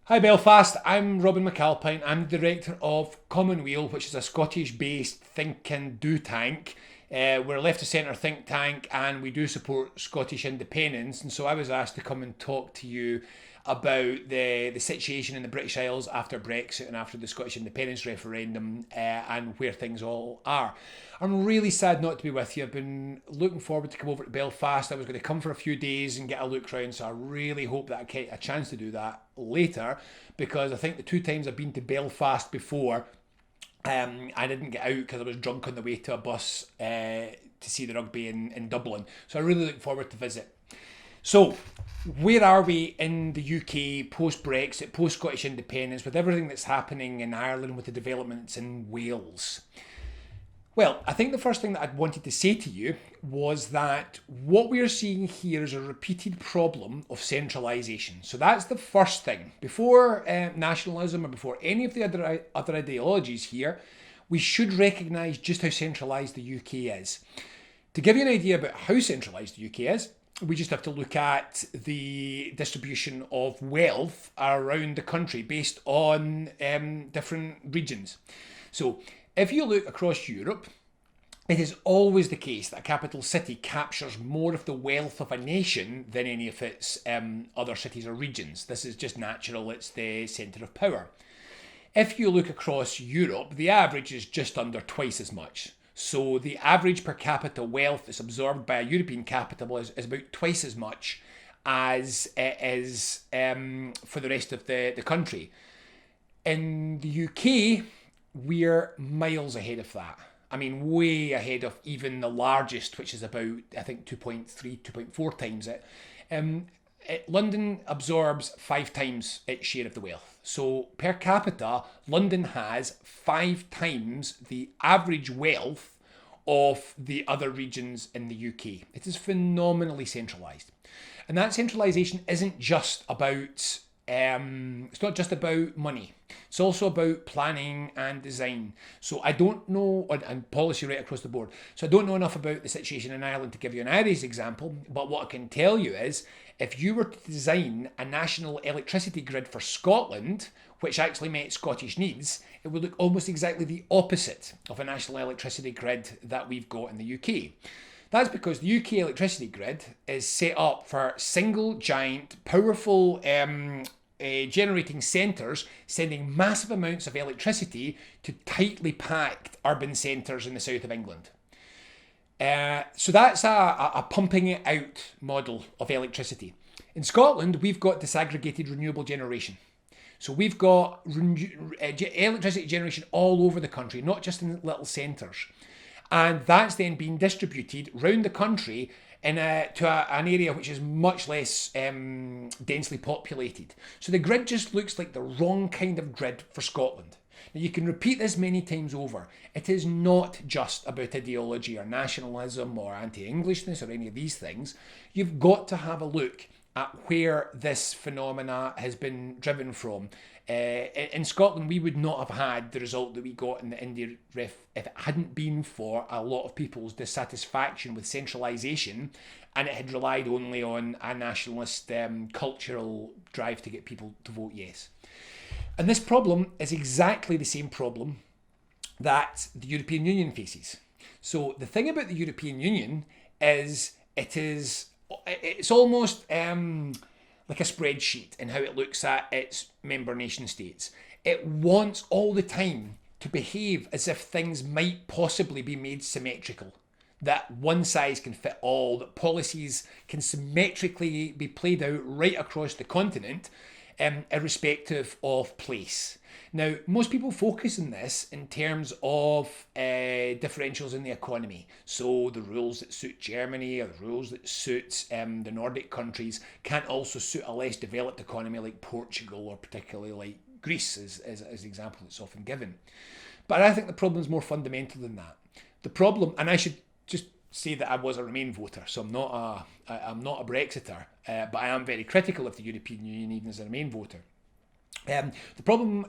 Hi Belfast, I'm Robin McAlpine. I'm the director of Commonweal, which is a Scottish-based think and do tank. We're a left of centre think tank and we do support Scottish independence. And so I was asked to come and talk to you about the situation in the British Isles after Brexit and after the Scottish independence referendum and where things all are. I'm really sad not to be with you. I've been looking forward to come over to Belfast. I was going to come for a few days and get a look round, so I really hope that I get a chance to do that later because I think the two times I've been to Belfast before, I didn't get out because I was drunk on the way to a bus to see the rugby in Dublin. So I really look forward to visit. So, where are we in the UK post Brexit, post Scottish independence, with everything that's happening in Ireland, with the developments in Wales? Well, I think the first thing that I'd wanted to say to you was that what we are seeing here is a repeated problem of centralisation. So that's the first thing. Before nationalism or before any of the other ideologies here, we should recognise just how centralised the UK is. To give you an idea about how centralised the UK is, we just have to look at the distribution of wealth around the country based on different regions. So if you look across Europe, it is always the case that a capital city captures more of the wealth of a nation than any of its other cities or regions. This is just natural, it's the centre of power. If you look across Europe, the average is just under twice as much. So the average per capita wealth that's absorbed by a European capital is about twice as much as it is for the rest of the country. In the UK, we're miles ahead of that. I mean, way ahead of even the largest, which is about, I think, 2.3, 2.4 times it. London absorbs 5 times its share of the wealth. So per capita, London has 5 times the average wealth of the other regions in the UK. It is phenomenally centralised. And that centralisation isn't just about it's not just about money. It's also about planning and design. So I don't know, and policy right across the board. So I don't know enough about the situation in Ireland to give you an Irish example, but what I can tell you is if you were to design a national electricity grid for Scotland, which actually met Scottish needs, it would look almost exactly the opposite of a national electricity grid that we've got in the UK. That's because the UK electricity grid is set up for single, giant, powerful generating centres sending massive amounts of electricity to tightly packed urban centres in the south of England. So that's a pumping it out model of electricity. In Scotland, we've got disaggregated renewable generation. So we've got electricity generation all over the country, not just in little centres. And that's then being distributed round the country to an area which is much less densely populated. So the grid just looks like the wrong kind of grid for Scotland. Now you can repeat this many times over. It is not just about ideology or nationalism or anti-Englishness or any of these things. You've got to have a look at where this phenomena has been driven from. In Scotland, we would not have had the result that we got in the India ref if it hadn't been for a lot of people's dissatisfaction with centralisation and it had relied only on a nationalist cultural drive to get people to vote yes. And this problem is exactly the same problem that the European Union faces. So the thing about the European Union is it's almost like a spreadsheet in how it looks at its member nation states. It wants all the time to behave as if things might possibly be made symmetrical, that one size can fit all, that policies can symmetrically be played out right across the continent, irrespective of place. Now, most people focus on this in terms of differentials in the economy. So the rules that suit Germany or the rules that suit the Nordic countries can't also suit a less developed economy like Portugal or particularly like Greece, as an example that's often given. But I think the problem is more fundamental than that. The problem, and I should just say that I was a Remain voter, so I'm not a Brexiter, but I am very critical of the European Union even as a Remain voter. The problem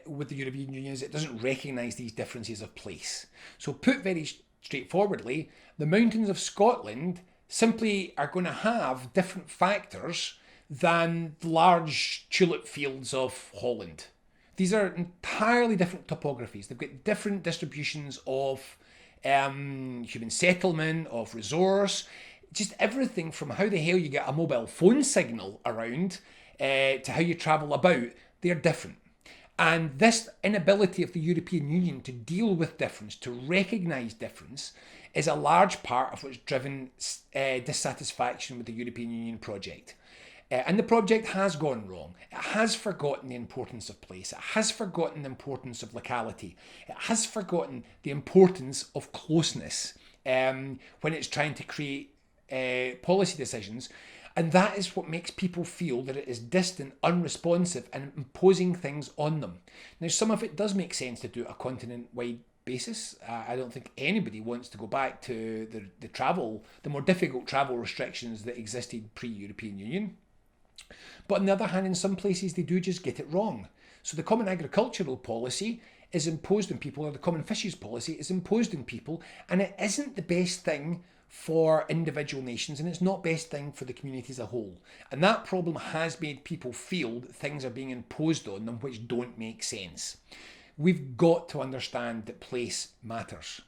with the European Union is it doesn't recognise these differences of place. So put very straightforwardly, the mountains of Scotland simply are going to have different factors than the large tulip fields of Holland. These are entirely different topographies. They've got different distributions of human settlement, of resource, just everything from how the hell you get a mobile phone signal around to how you travel about. They're different. And this inability of the European Union to deal with difference, to recognise difference, is a large part of what's driven dissatisfaction with the European Union project. And the project has gone wrong. It has forgotten the importance of place. It has forgotten the importance of locality. It has forgotten the importance of closeness when it's trying to create policy decisions. And that is what makes people feel that it is distant, unresponsive, and imposing things on them. Now, some of it does make sense to do a continent-wide basis. I don't think anybody wants to go back to the more difficult travel restrictions that existed pre-European Union. But on the other hand, in some places, they do just get it wrong. So the Common Agricultural Policy is imposed on people, or the Common Fisheries Policy is imposed on people, and it isn't the best thing for individual nations, and it's not best thing for the community as a whole. And that problem has made people feel that things are being imposed on them which don't make sense. We've got to understand that place matters.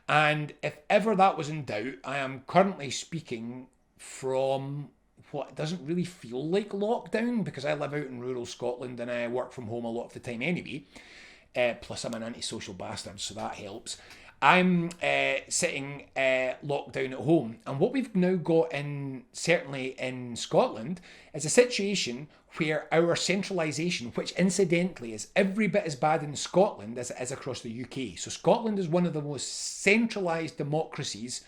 And if ever that was in doubt, I am currently speaking from what doesn't really feel like lockdown, because I live out in rural Scotland and I work from home a lot of the time anyway. Plus I'm an antisocial bastard, so that helps. I'm sitting locked down at home, and what we've now got certainly in Scotland, is a situation where our centralisation, which incidentally is every bit as bad in Scotland as it is across the UK. So Scotland is one of the most centralised democracies,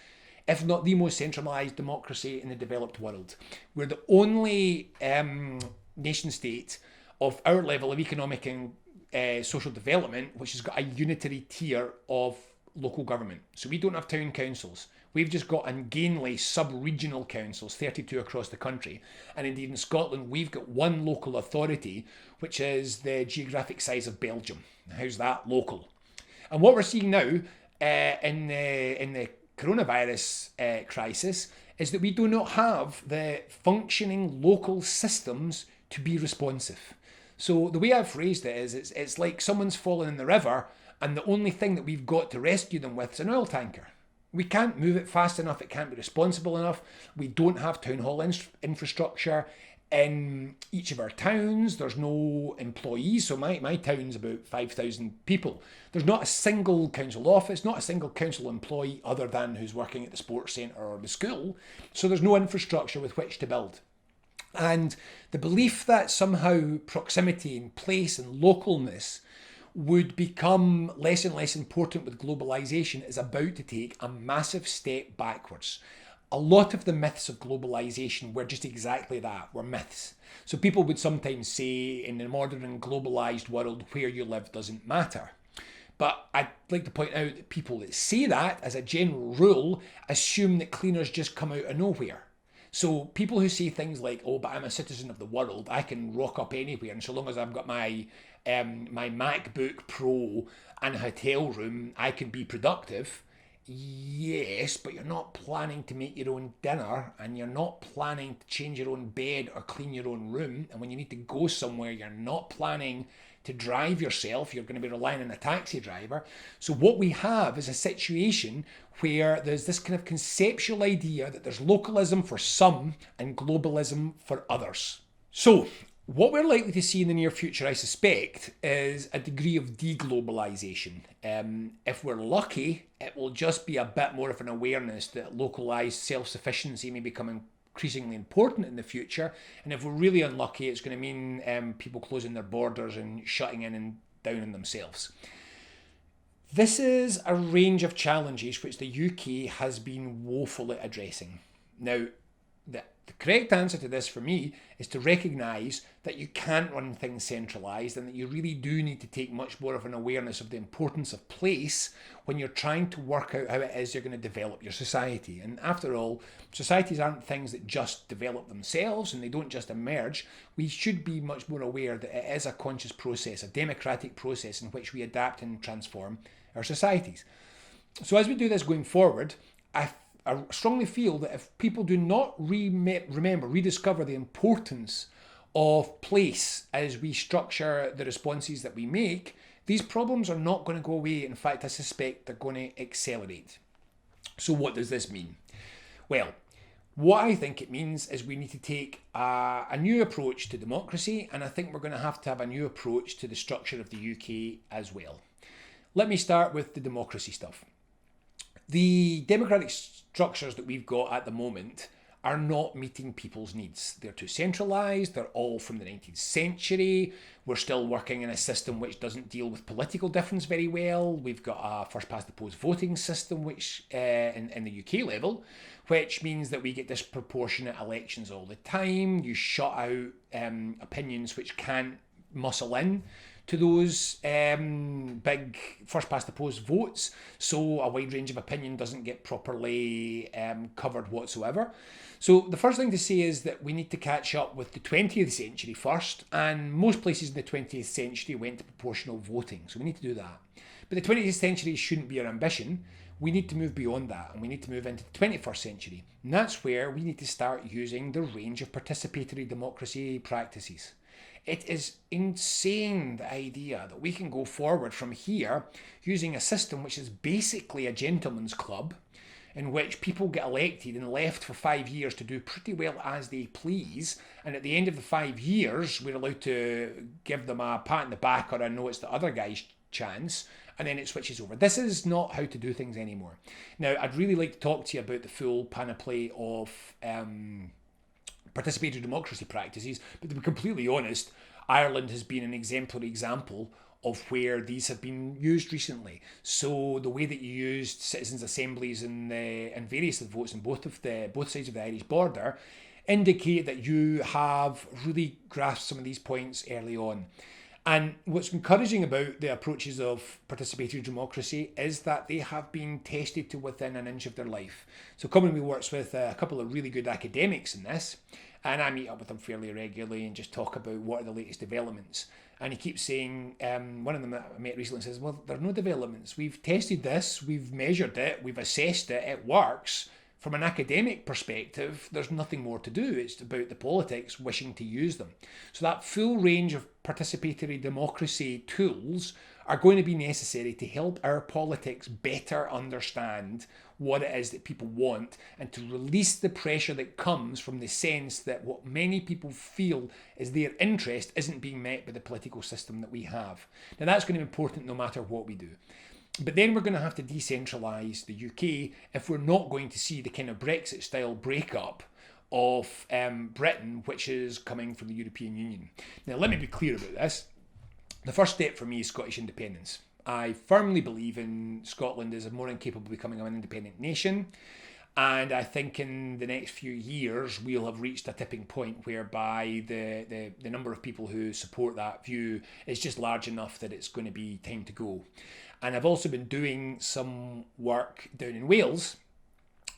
if not the most centralised democracy in the developed world. We're the only nation state of our level of economic and social development which has got a unitary tier of local government. So we don't have town councils. We've just got ungainly sub-regional councils, 32 across the country. And indeed in Scotland, we've got one local authority, which is the geographic size of Belgium. How's that local? And what we're seeing now in the coronavirus crisis is that we do not have the functioning local systems to be responsive. So the way I've phrased it is it's like someone's fallen in the river, and the only thing that we've got to rescue them with is an oil tanker. We can't move it fast enough. It can't be responsible enough. We don't have town hall infrastructure in each of our towns. There's no employees. So my town's about 5,000 people. There's not a single council office, not a single council employee other than who's working at the sports centre or the school. So there's no infrastructure with which to build. And the belief that somehow proximity and place and localness would become less and less important with globalisation is about to take a massive step backwards. A lot of the myths of globalisation were just exactly that, were myths. So people would sometimes say in a modern and globalised world, where you live doesn't matter. But I'd like to point out that people that say that, as a general rule, assume that cleaners just come out of nowhere. So people who say things like, oh, but I'm a citizen of the world, I can rock up anywhere, and so long as I've got my MacBook Pro and a hotel room, I can be productive. Yes, but you're not planning to make your own dinner, and you're not planning to change your own bed or clean your own room. And when you need to go somewhere, you're not planning to drive yourself. You're going to be relying on a taxi driver. So what we have is a situation where there's this kind of conceptual idea that there's localism for some and globalism for others. So what we're likely to see in the near future, I suspect, is a degree of deglobalisation. If we're lucky, it will just be a bit more of an awareness that localised self-sufficiency may become increasingly important in the future. And if we're really unlucky, it's going to mean people closing their borders and shutting in and down on themselves. This is a range of challenges which the UK has been woefully addressing. Now, the correct answer to this for me is to recognise that you can't run things centralised, and that you really do need to take much more of an awareness of the importance of place when you're trying to work out how it is you're going to develop your society. And after all, societies aren't things that just develop themselves and they don't just emerge. We should be much more aware that it is a conscious process, a democratic process in which we adapt and transform our societies. So as we do this going forward, I strongly feel that if people do not rediscover the importance of place as we structure the responses that we make, these problems are not going to go away. In fact, I suspect they're going to accelerate. So what does this mean? Well, what I think it means is we need to take a new approach to democracy, and I think we're going to have a new approach to the structure of the UK as well. Let me start with the democracy stuff. The democratic structures that we've got at the moment are not meeting people's needs. They're too centralised, they're all from the 19th century, we're still working in a system which doesn't deal with political difference very well. We've got a first past the post voting system which in the UK level, which means that we get disproportionate elections all the time. You shut out opinions which can't muscle in to those big first past the post votes, so a wide range of opinion doesn't get properly covered whatsoever. So the first thing to say is that we need to catch up with the 20th century first, and most places in the 20th century went to proportional voting, so we need to do that. But the 20th century shouldn't be our ambition. We need to move beyond that, and we need to move into the 21st century. And that's where we need to start using the range of participatory democracy practices. It is insane, the idea that we can go forward from here using a system which is basically a gentleman's club, in which people get elected and left for 5 years to do pretty well as they please, and at the end of the 5 years we're allowed to give them a pat on the back or a no, it's the other guy's chance, and then it switches over. This is not how to do things anymore. Now, I'd really like to talk to you about the full panoply of participatory democracy practices, but to be completely honest, Ireland has been an exemplary example of where these have been used recently. So the way that you used citizens' assemblies and various votes on both sides of the Irish border indicate that you have really grasped some of these points early on. And what's encouraging about the approaches of participatory democracy is that they have been tested to within an inch of their life. So Commonweal works with a couple of really good academics in this, and I meet up with them fairly regularly and just talk about what are the latest developments. And he keeps saying, one of them that I met recently says, well, there are no developments. We've tested this, we've measured it, we've assessed it, it works. From an academic perspective, there's nothing more to do. It's about the politics wishing to use them. So that full range of participatory democracy tools are going to be necessary to help our politics better understand what it is that people want, and to release the pressure that comes from the sense that what many people feel is their interest isn't being met by the political system that we have. Now, that's going to be important no matter what we do. But then we're going to have to decentralise the UK if we're not going to see the kind of Brexit-style breakup of Britain, which is coming from the European Union. Now, let me be clear about this. The first step for me is Scottish independence. I firmly believe in Scotland as more incapable of becoming an independent nation. And I think in the next few years, we'll have reached a tipping point whereby the number of people who support that view is just large enough that it's going to be time to go. And I've also been doing some work down in Wales.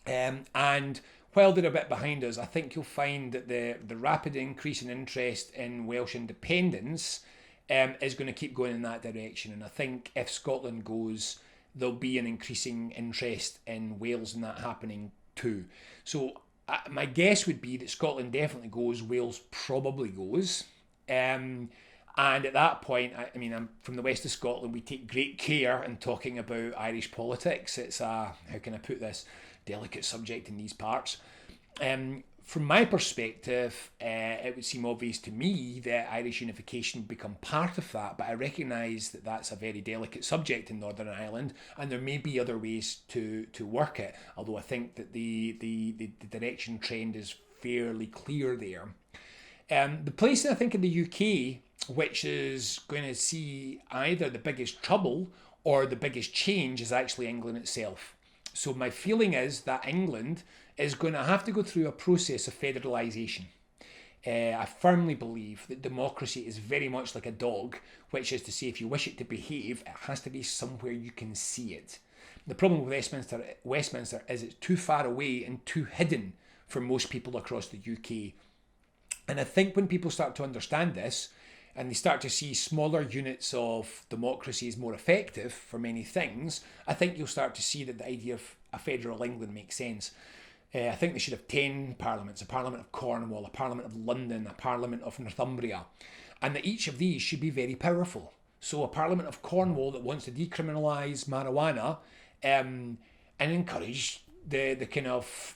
And while they're a bit behind us, I think you'll find that the rapid increase in interest in Welsh independence is going to keep going in that direction. And I think if Scotland goes, there'll be an increasing interest in Wales and that happening too. So my guess would be that Scotland definitely goes, Wales probably goes. And at that point, I mean, I'm from the west of Scotland, we take great care in talking about Irish politics. It's a, how can I put this, delicate subject in these parts. From my perspective, it would seem obvious to me that Irish unification would become part of that, but I recognise that that's a very delicate subject in Northern Ireland, and there may be other ways to work it, although I think that the direction trend is fairly clear there. The place, I think, in the UK which is going to see either the biggest trouble or the biggest change is actually England itself. So my feeling is that England is going to have to go through a process of federalisation. I firmly believe that democracy is very much like a dog, which is to say if you wish it to behave, it has to be somewhere you can see it. The problem with Westminster is it's too far away and too hidden for most people across the UK. And I think when people start to understand this, and they start to see smaller units of democracy as more effective for many things, I think you'll start to see that the idea of a federal England makes sense. I think they should have 10 parliaments, a parliament of Cornwall, a parliament of London, a parliament of Northumbria, and that each of these should be very powerful. So a parliament of Cornwall that wants to decriminalise marijuana and encourage the kind of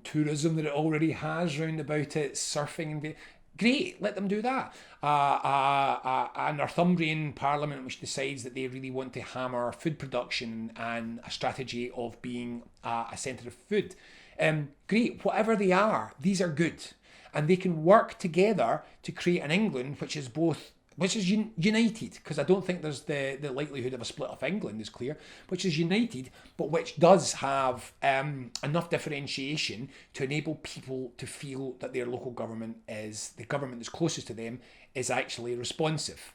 tourism that it already has round about it, surfing and great, let them do that. A Northumbrian parliament which decides that they really want to hammer food production and a strategy of being a centre of food. Great, whatever they are, these are good. And they can work together to create an England which is united, because I don't think there's the likelihood of a split of England is clear, which is united, but which does have enough differentiation to enable people to feel that their local government is, the government that's closest to them, is actually responsive.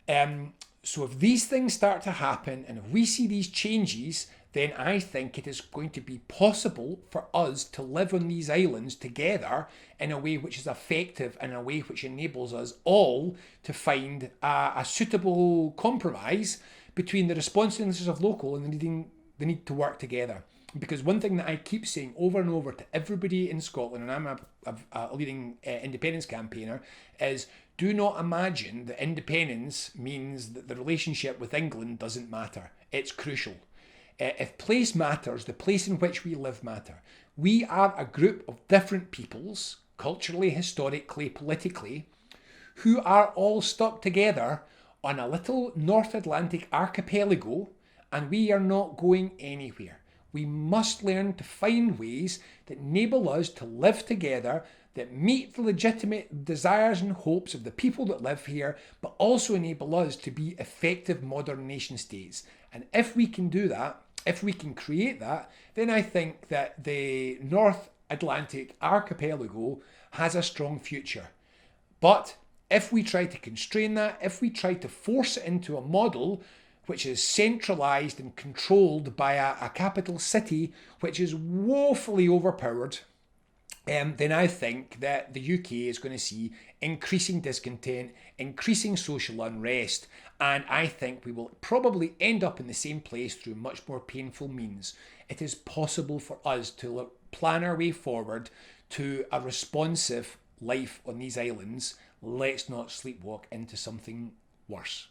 So if these things start to happen, and if we see these changes, then I think it is going to be possible for us to live on these islands together in a way which is effective, in a way which enables us all to find a suitable compromise between the responsibilities of local and the need to work together. Because one thing that I keep saying over and over to everybody in Scotland, and I'm a leading independence campaigner, is do not imagine that independence means that the relationship with England doesn't matter. It's crucial. If place matters, the place in which we live matter. We are a group of different peoples, culturally, historically, politically, who are all stuck together on a little North Atlantic archipelago, and we are not going anywhere. We must learn to find ways that enable us to live together, that meet the legitimate desires and hopes of the people that live here, but also enable us to be effective modern nation states. And if we can do that, if we can create that, then I think that the North Atlantic archipelago has a strong future. But if we try to constrain that, if we try to force it into a model which is centralised and controlled by a capital city which is woefully overpowered, then I think that the UK is going to see increasing discontent, increasing social unrest, and I think we will probably end up in the same place through much more painful means. It is possible for us to plan our way forward to a responsive life on these islands. Let's not sleepwalk into something worse.